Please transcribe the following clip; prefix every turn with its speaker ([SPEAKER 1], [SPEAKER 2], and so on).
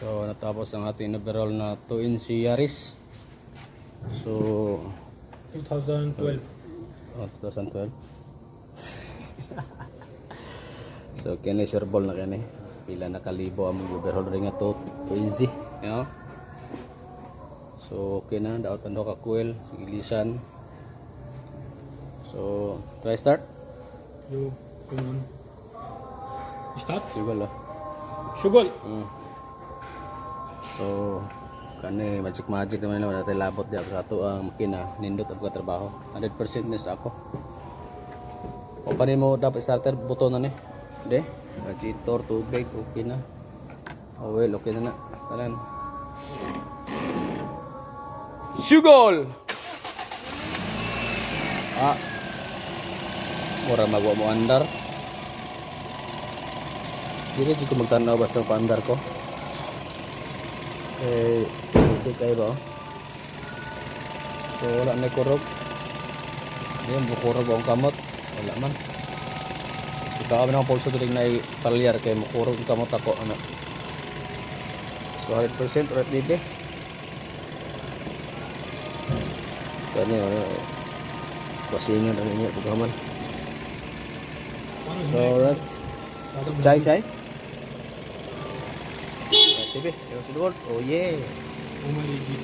[SPEAKER 1] So natapos ang ating overall na 2-inch Yaris. So
[SPEAKER 2] 2012.
[SPEAKER 1] 2012. So kini serbol na kani. Pila na kalibo ang overhaul ring nga 2-inch, you know? So okay na, daot ang ka coil, sigilisan. So try start.
[SPEAKER 2] Yo, come on. Start.
[SPEAKER 1] Sigol lah.
[SPEAKER 2] Sugol.
[SPEAKER 1] So kani magic naman lang natin labot diya sa ato ang makina, nindot ang trabaho. 100% na sa ako. O pa mo dapat starter buton na ni. De, radiator, tubig, okay na. Oil, okay na na. Tanan. Sugol! Mura magwa mo andar. Dili ko magtanaw basta paandar ko. Okay kayo ba? So wala na kurog. Yan bukurog ang kamot. Wala man. Ikaw kami ng pulso tulig na palyar kay mukurog ang kamot ako. Ano? So 100% ulit libe. Kani pasingin rin niya pagkaman. So right. Chay. TV, yung sunod. Oh yeah.
[SPEAKER 2] Umaligid.